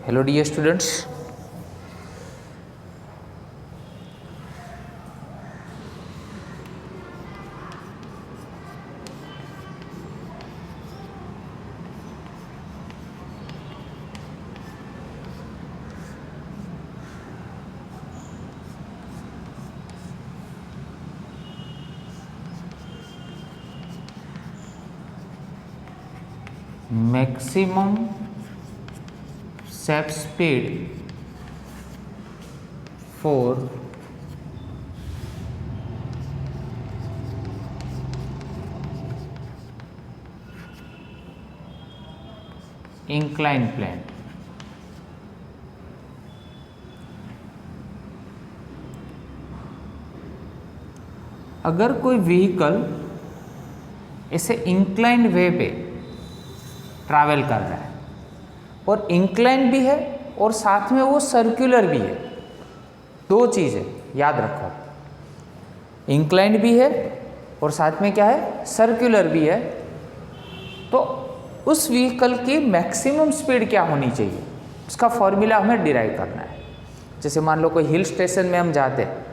Hello dear students. Maximum shaft speed for inclined plane. अगर कोई vehicle ऐसे inclined way पे ट्रैवल कर रहा है और इंक्लाइन भी है और साथ में वो सर्कुलर भी है, दो चीज़ें याद रखो, इंक्लाइंड भी है और साथ में क्या है, सर्कुलर भी है, तो उस व्हीकल की मैक्सिमम स्पीड क्या होनी चाहिए, उसका फॉर्मूला हमें डिराइव करना है। जैसे मान लो कोई हिल स्टेशन में हम जाते हैं,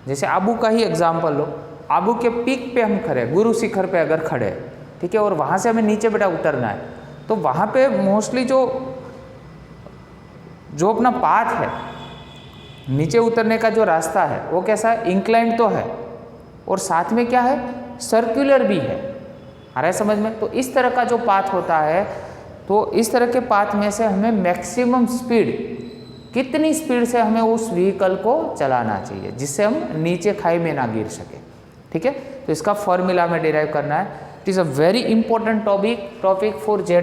जैसे आबू का ही एग्जाम्पल लो, आबू के पीक पे हम खड़े, गुरु शिखर पे अगर खड़े हैं, ठीक है, और वहाँ से हमें नीचे बेटा उतरना है, तो वहाँ पे मोस्टली जो अपना पाथ है, नीचे उतरने का जो रास्ता है वो कैसा है, इंक्लाइंड तो है और साथ में क्या है, सर्कुलर भी है। आ रहा है समझ में? तो इस तरह का जो पाथ होता है, तो इस तरह के पाथ में से हमें मैक्सिमम स्पीड, कितनी स्पीड से हमें उस व्हीकल को चलाना चाहिए जिससे हम नीचे खाई में ना गिर सके, ठीक है। तो इसका फॉर्मूला हमें डिराइव करना है। It is a very important topic for JEE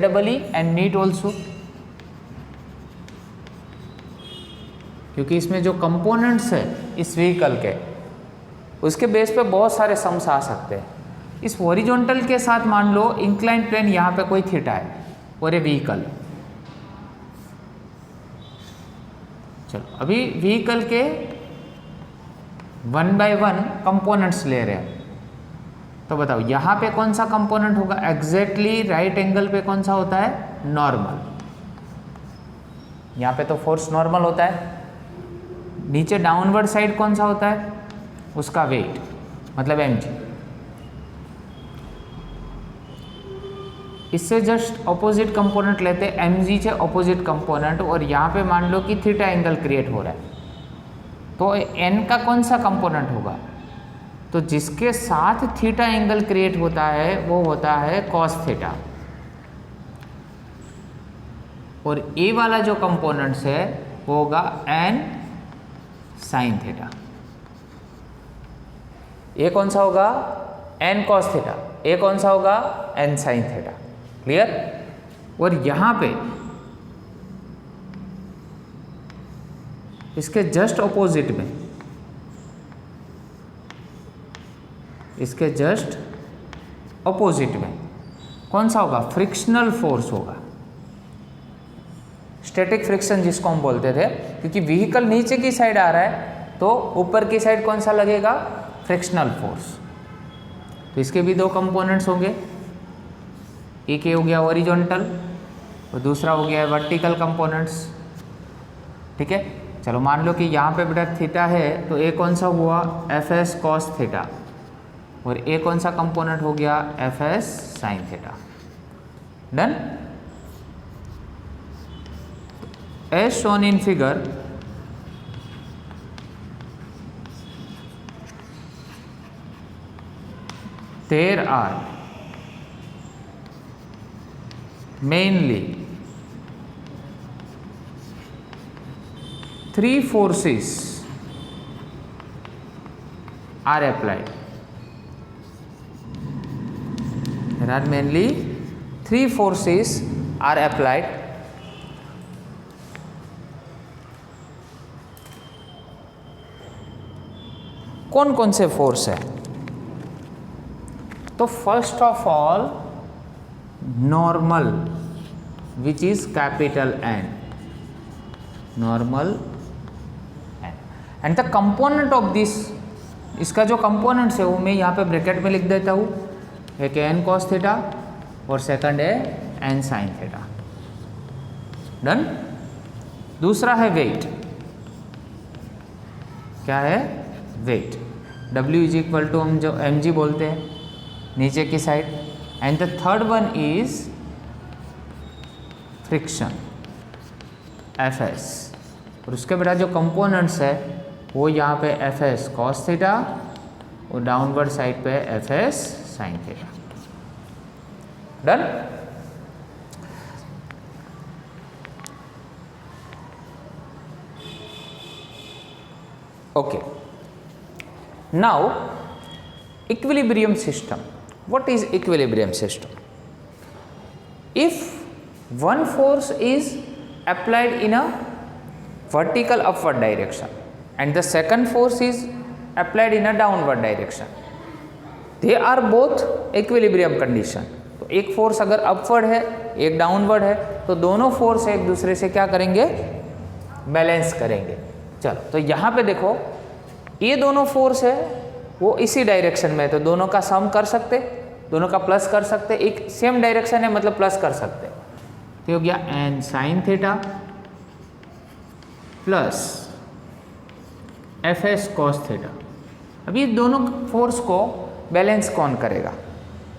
and NEET also, क्योंकि इसमें जो कंपोनेंट्स है इस व्हीकल के, उसके बेस पे बहुत सारे सम्स आ सकते हैं। इस हॉरिजॉन्टल के साथ मान लो इंक्लाइंड प्लेन यहाँ पे कोई थीटा है और ये व्हीकल, चलो अभी व्हीकल के 1 by 1 कंपोनेंट्स ले रहे हैं, तो बताओ यहाँ पे कौन सा कंपोनेंट होगा, एग्जैक्टली राइट एंगल पे कौन सा होता है, नॉर्मल। यहाँ पे तो फोर्स नॉर्मल होता है, नीचे डाउनवर्ड साइड कौन सा होता है, उसका वेट मतलब mg। इससे जस्ट ऑपोजिट कंपोनेंट लेते हैं, mg से ऑपोजिट कंपोनेंट, और यहाँ पे मान लो कि थीटा एंगल क्रिएट हो रहा है, तो n का कौन सा कंपोनेंट होगा, तो जिसके साथ थीटा एंगल क्रिएट होता है वो होता है कॉस थीटा, और ए वाला जो कंपोनेंट्स है वो होगा n साइन थीटा। ए कौन सा होगा, n कॉस थीटा, ए कौन सा होगा, n साइन थीटा। क्लियर? और यहां पे इसके जस्ट ऑपोजिट में, इसके जस्ट ऑपोजिट में कौन सा होगा, फ्रिक्शनल फोर्स होगा, स्टैटिक फ्रिक्शन जिसको हम बोलते थे, क्योंकि व्हीकल नीचे की साइड आ रहा है तो ऊपर की साइड कौन सा लगेगा, फ्रिक्शनल फोर्स। तो इसके भी दो कंपोनेंट्स होंगे, एक ये हो गया हॉरिजॉन्टल और दूसरा हो गया वर्टिकल कंपोनेंट्स, ठीक है। चलो मान लो कि यहाँ पे बेटा थीटा है, तो ए कौन सा हुआ, fs cos थीटा, और ए कौन सा कंपोनेंट हो गया, fs sin theta. Done? As shown in figure, there are mainly 3 forces are applied. There are mainly 3 forces are applied. कौन कौन से फोर्स है, तो first of all normal which is capital N, normal and the component of this, इसका जो components है वो मैं यहाँ पे ब्रैकेट में लिख देता हूँ, एक n cos थीटा और सेकंड है n sin थीटा। डन? दूसरा है वेट, क्या है weight, W is equal to हम जो mg बोलते हैं नीचे की side, and the third one is friction Fs, और उसके बाद जो कंपोनेंट्स है वो यहाँ पे Fs cos थीटा और डाउनवर्ड साइड पे Fs sin theta. Done. Okay, now equilibrium system. What is equilibrium system? If one force is applied in a vertical upward direction and the second force is applied in a downward direction, they are both equilibrium condition. तो एक force अगर upward है एक downward है तो दोनों force एक दूसरे से क्या करेंगे, बैलेंस करेंगे। चलो तो यहाँ पे देखो ये दोनों फोर्स है वो इसी डायरेक्शन में है तो दोनों का सम कर सकते, दोनों का प्लस कर सकते, एक सेम डायरेक्शन है मतलब प्लस कर सकते। तो हो गया n sin theta plus Fs cos theta. अभी ये दोनों फोर्स को बैलेंस कौन करेगा?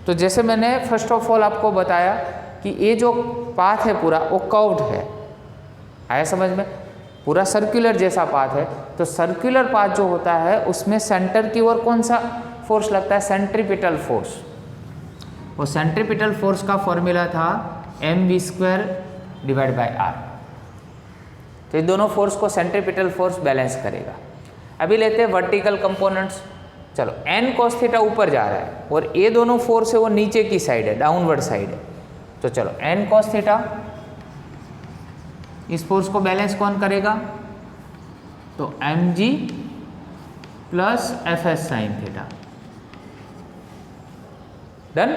तो जैसे मैंने फर्स्ट ऑफ ऑल आपको बताया कि ये जो पाथ है पूरा वो कर्व्ड है, आया समझ में, पूरा सर्कुलर जैसा पाथ है। तो सर्कुलर पाथ जो होता है उसमें सेंटर की ओर कौन सा फोर्स लगता है, सेंट्रीपिटल फोर्स। वो सेंट्रीपिटल फोर्स का फॉर्मूला था mv² डिवाइड बाय r। तो ये दोनों फोर्स को सेंट्रीपिटल फोर्स बैलेंस करेगा। अभी लेते हैं वर्टिकल कंपोनेंट्स। चलो n cos थीटा ऊपर जा रहा है और ये दोनों फोर्स है वो नीचे की साइड है, डाउनवर्ड साइड है। तो चलो n cos थीटा, इस फोर्स को बैलेंस कौन करेगा? तो mg plus Fs sin theta. Done.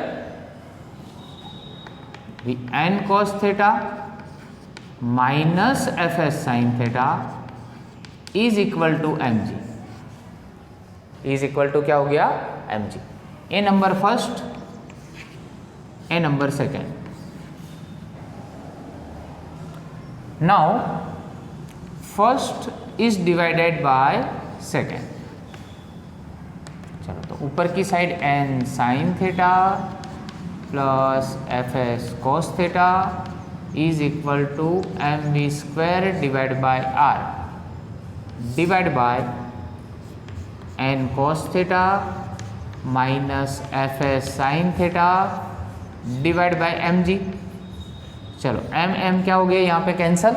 n cos theta minus Fs sin theta is equal to mg, is equal to क्या हो गया, mg। A number first, a number second. Now first is divided by second. चलो तो ऊपर की side n sin theta plus Fs cos theta is equal to mv² divide by r divide by n cos theta minus Fs sin theta divide bye mg। चलो m क्या हो गया यहाँ पे कैंसल।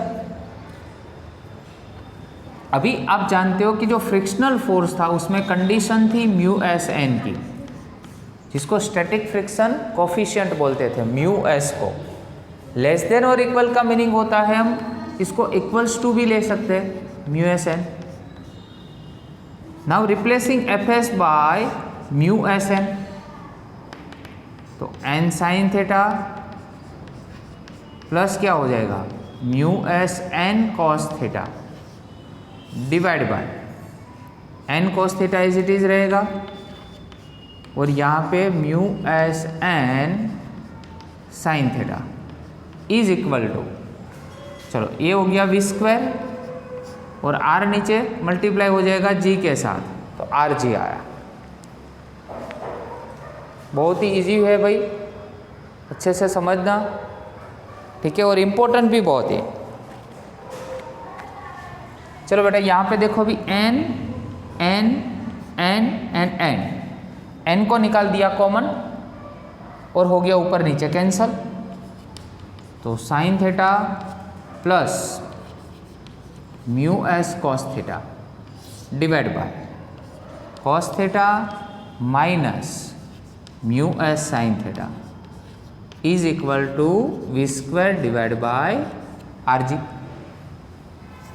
अभी आप जानते हो कि जो फ्रिक्शनल फोर्स था उसमें कंडीशन थी μs_n की, जिसको स्टैटिक फ्रिक्शन कोफिशिएंट बोलते थे, μs को। लेस देन और इक्वल का मीनिंग होता है हम इसको इक्वल्स टू भी ले सकते हैं, μs_n। Now replacing Fs bye μs_n, तो n sin थीटा प्लस क्या हो जाएगा, μs_n cos theta divide by n cos theta is it is रहेगा और यहाँ पे μs_n sin theta is equal to, चलो ये हो गया v² और r नीचे मल्टीप्लाई हो जाएगा g के साथ, तो rg आया। बहुत ही इजी है भाई, अच्छे से समझना, ठीक है, और इम्पोर्टेंट भी बहुत है। चलो बेटा यहाँ पे देखो अभी n n n n n n को निकाल दिया कॉमन और हो गया ऊपर नीचे कैंसल। तो sin theta plus μs cos theta divide by cos theta minus μs sin theta is equal to v² divide by rg।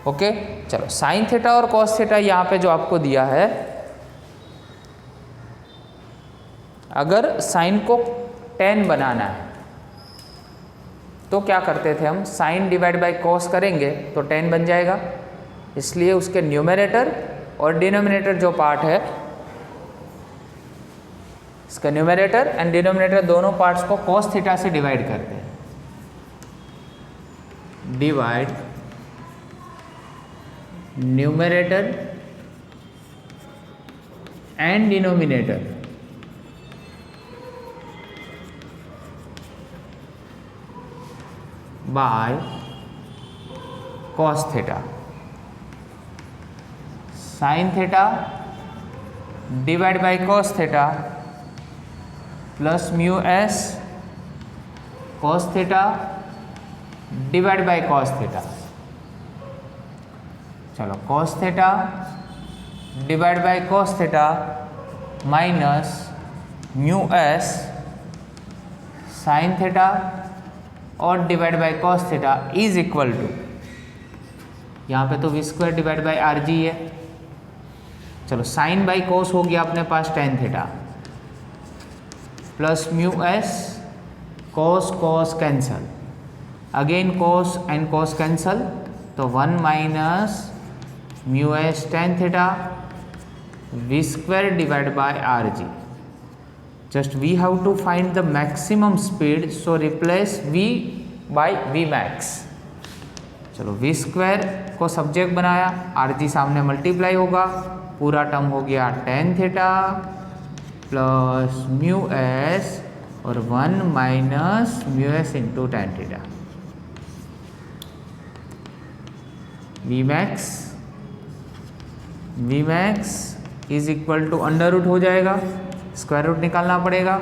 Okay, चलो sin थीटा और cos थीटा यहाँ पे जो आपको दिया है, अगर sin को tan बनाना है तो क्या करते थे हम, sin डिवाइड बाय cos करेंगे तो tan बन जाएगा। इसलिए उसके न्यूमरेटर और डिनोमिनेटर जो पार्ट है, इसका न्यूमरेटर एंड डिनोमिनेटर दोनों पार्ट्स को cos थीटा से डिवाइड करते हैं, divide numerator and denominator by cos theta, sine theta divide by cos theta plus mu s cos theta divide by cos theta. चलो cos theta divide by cos theta minus mu s sine theta और divide by cos theta is equal to, यहाँ पे तो v square divide by r g है। चलो sign by cos हो गया अपने पास tan theta plus mu s cos cos cancel, again cos and cos cancel, तो 1 minus mu s tan theta v square divide by r g. Just we have to find the maximum speed, so replace v by v max. चलो v square को subject बनाया, r g सामने multiply होगा, पूरा term हो गया tan theta plus mu s और 1 minus mu S into tan theta. V max is equal to under root हो जाएगा, स्क्वायर रूट निकालना पड़ेगा,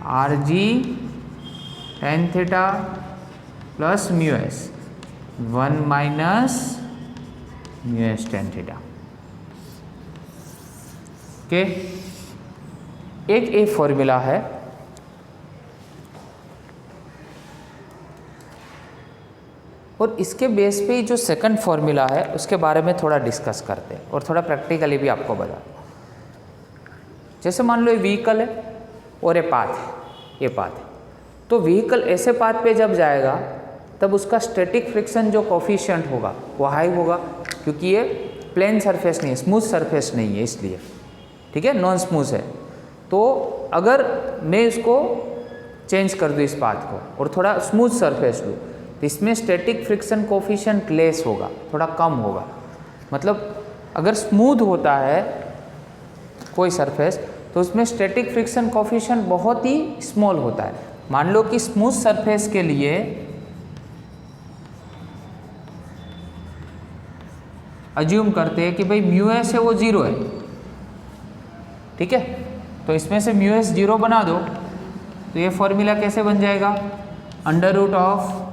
r g tan theta plus mu s 1 minus mu s tan theta. Okay, एक a formula है और इसके base पे जो सेकंड फॉर्मूला है उसके बारे में थोड़ा डिस्कस करते हैं और थोड़ा प्रैक्टिकली भी आपको बता। जैसे मान लो ये व्हीकल है और ये पाथ है, ये पाथ है, तो व्हीकल ऐसे पाथ पे जब जाएगा तब उसका स्टैटिक फ्रिक्शन जो कोफिशिएंट होगा वो हाई होगा, क्योंकि ये प्लेन सरफेस नहीं है, स्मूथ सरफेस नहीं है, इसलिए ठीक है, नॉन स्मूथ है। तो अगर मैं इसको चेंज कर दूँ इस पाथ को और थोड़ा स्मूथ सरफेस लूँ तो इसमें स्टैटिक फ्रिक्शन कोफिशिएंट लेस होगा, थोड़ा कम होगा। मतलब अगर स्मूथ होता है कोई सरफेस तो उसमें स्टैटिक फ्रिक्शन कोफिशिएंट बहुत ही स्मॉल होता है। मान लो कि स्मूथ सरफेस के लिए अज्यूम करते हैं कि भाई म्यू एस है वो जीरो है, ठीक है, तो इसमें से म्यू एस जीरो बना दो तो ये फॉर्मूला कैसे बन जाएगा, under root of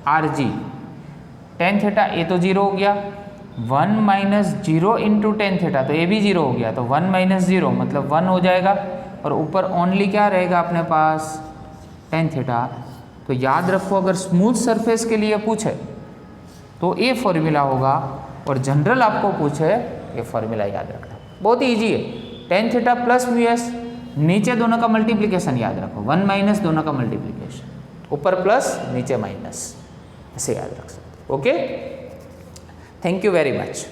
r g tan theta, ये तो जीरो हो गया, 1 minus zero into tan theta, तो ये भी जीरो हो गया, तो 1 माइनस जीरो मतलब 1 हो जाएगा, और ऊपर ओनली क्या रहेगा अपने पास टेन थीटा। तो याद रखो अगर स्मूथ सरफेस के लिए पूछे तो ये फॉर्मूला होगा, और जनरल आपको पूछे ये फॉर्मूला याद रखना, बहुत ही ईजी है। Ten theta plus mu S, नीचे दोनों का मल्टीप्लिकेशन याद रखो, 1 माइनस दोनों का मल्टीप्लिकेशन, ऊपर प्लस नीचे माइनस, ऐसे याद रख सकते। Okay, thank you very much.